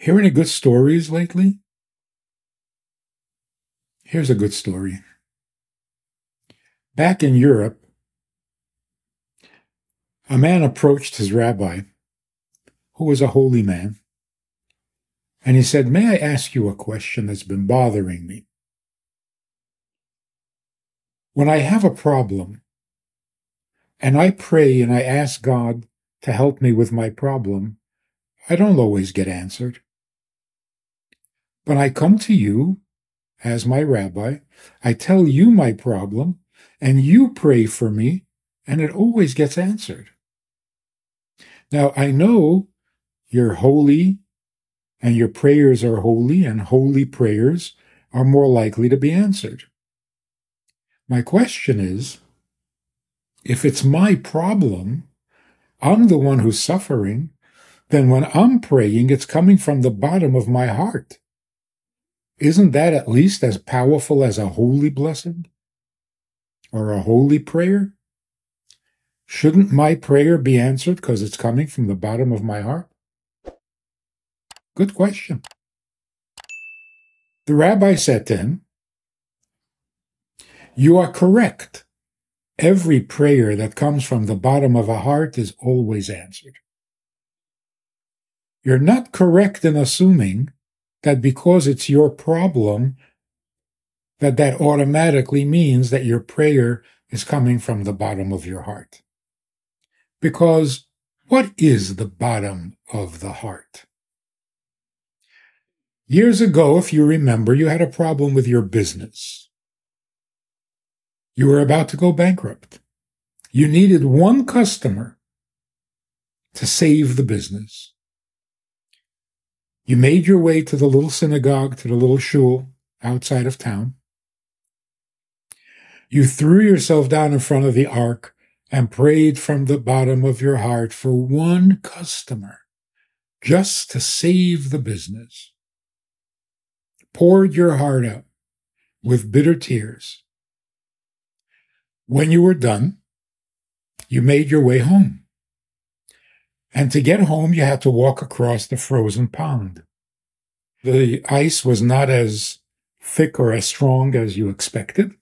Hear any good stories lately? Here's a good story. Back in Europe, a man approached his rabbi, who was a holy man, and he said, "May I ask you a question that's been bothering me? When I have a problem, and I pray and I ask God to help me with my problem, I don't always get answered. But I come to you as my rabbi, I tell you my problem, and you pray for me, and it always gets answered. Now, I know you're holy, and your prayers are holy, and holy prayers are more likely to be answered. My question is, if it's my problem, I'm the one who's suffering, then when I'm praying, it's coming from the bottom of my heart. Isn't that at least as powerful as a holy blessing or a holy prayer? Shouldn't my prayer be answered because it's coming from the bottom of my heart? Good question. The rabbi said to him, "You are correct. Every prayer that comes from the bottom of a heart is always answered. You're not correct in assuming that because it's your problem, that automatically means that your prayer is coming from the bottom of your heart. Because what is the bottom of the heart? Years ago, if you remember, you had a problem with your business. You were about to go bankrupt. You needed one customer to save the business. You made your way to the little synagogue, to the little shul outside of town. You threw yourself down in front of the ark and prayed from the bottom of your heart for one customer, just to save the business. Poured your heart out with bitter tears. When you were done, you made your way home. And to get home, you had to walk across the frozen pond. The ice was not as thick or as strong as you expected,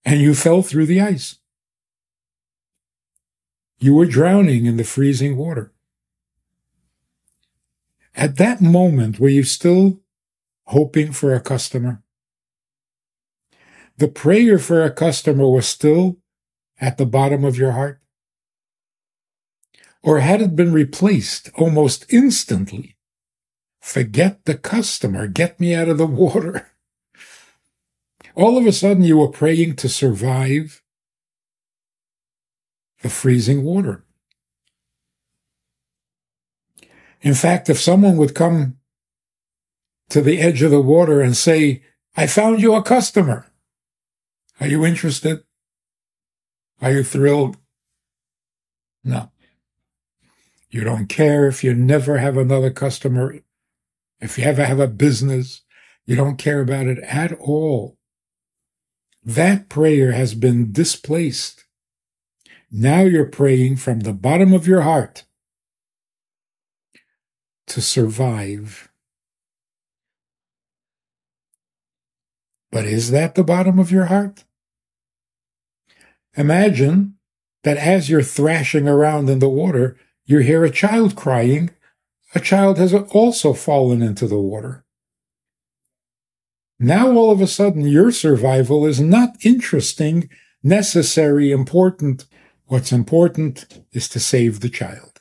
and you fell through the ice. You were drowning in the freezing water. At that moment, were you still hoping for a customer? The prayer for a customer was still at the bottom of your heart? Or had it been replaced almost instantly? Forget the customer, get me out of the water. All of a sudden, you were praying to survive the freezing water. In fact, if someone would come to the edge of the water and say, "I found you a customer," are you interested? Are you thrilled? No. You don't care if you never have another customer, if you ever have a business. You don't care about it at all. That prayer has been displaced. Now you're praying from the bottom of your heart to survive. But is that the bottom of your heart? Imagine that as you're thrashing around in the water, you hear a child crying. A child has also fallen into the water. Now all of a sudden your survival is not interesting, necessary, important. What's important is to save the child,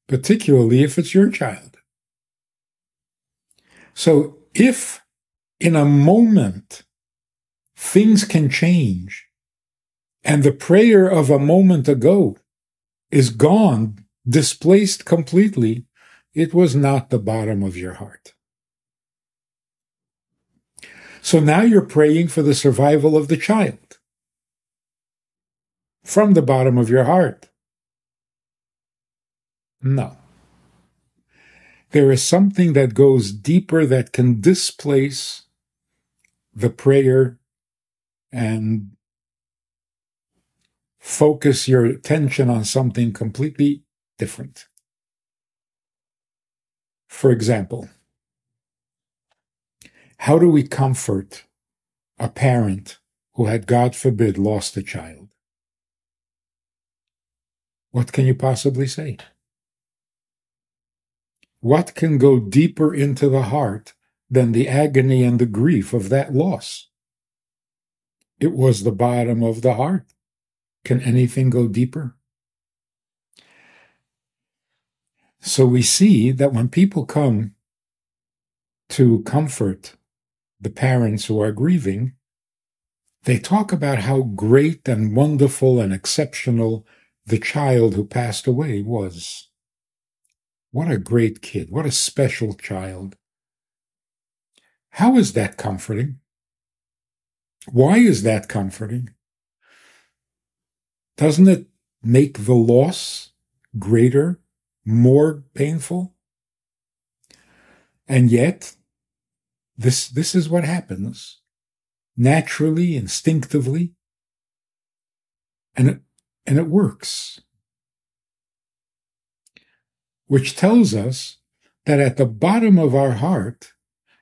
particularly if it's your child. So if in a moment things can change and the prayer of a moment ago is gone, displaced completely, it was not the bottom of your heart. So now you're praying for the survival of the child from the bottom of your heart. No. There is something that goes deeper that can displace the prayer and focus your attention on something completely different. For example, how do we comfort a parent who had, God forbid, lost a child? What can you possibly say? What can go deeper into the heart than the agony and the grief of that loss? It was the bottom of the heart. Can anything go deeper? So we see that when people come to comfort the parents who are grieving, they talk about how great and wonderful and exceptional the child who passed away was. What a great kid. What a special child. How is that comforting? Why is that comforting? Doesn't it make the loss greater, more painful? And yet, this is what happens naturally, instinctively, and it works. Which tells us that at the bottom of our heart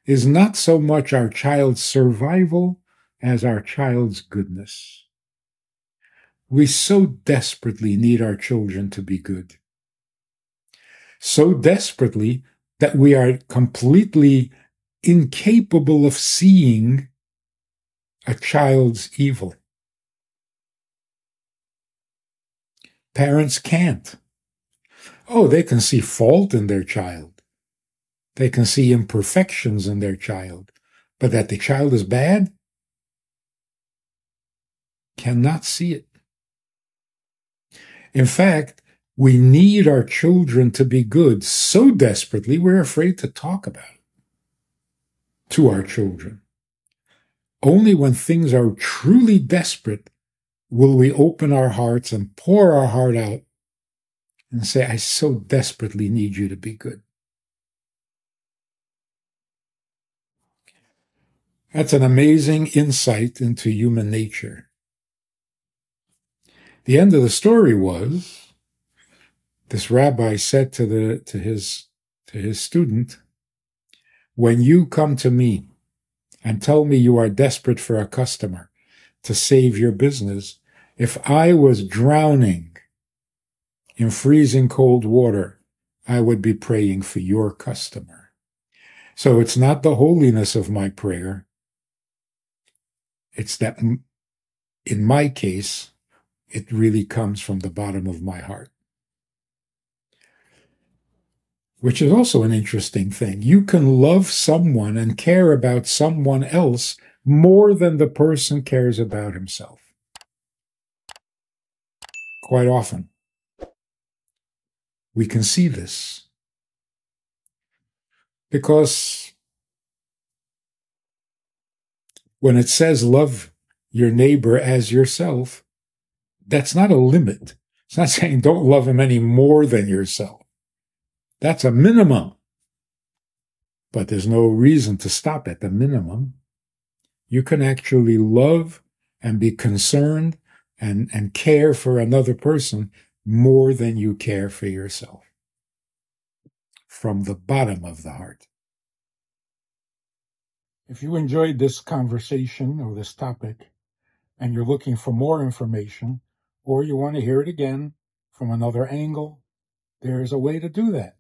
is not so much our child's survival as our child's goodness. We so desperately need our children to be good. So desperately that we are completely incapable of seeing a child's evil. Parents can't. Oh, they can see fault in their child. They can see imperfections in their child. But that the child is bad? Cannot see it. In fact, we need our children to be good so desperately we're afraid to talk about it to our children. Only when things are truly desperate will we open our hearts and pour our heart out and say, I so desperately need you to be good. That's an amazing insight into human nature. The end of the story was, this rabbi said to his student, when you come to me and tell me you are desperate for a customer to save your business, if I was drowning in freezing cold water, I would be praying for your customer. So it's not the holiness of my prayer. It's that, in my case, it really comes from the bottom of my heart. Which is also an interesting thing. You can love someone and care about someone else more than the person cares about himself. Quite often. We can see this. Because when it says love your neighbor as yourself, that's not a limit. It's not saying don't love him any more than yourself. That's a minimum. But there's no reason to stop at the minimum. You can actually love and be concerned and care for another person more than you care for yourself. From the bottom of the heart. If you enjoyed this conversation or this topic, and you're looking for more information, or you want to hear it again from another angle, there's a way to do that.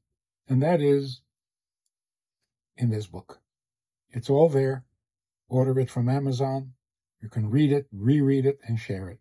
And that is in this book. It's all there. Order it from Amazon. You can read it, reread it, and share it.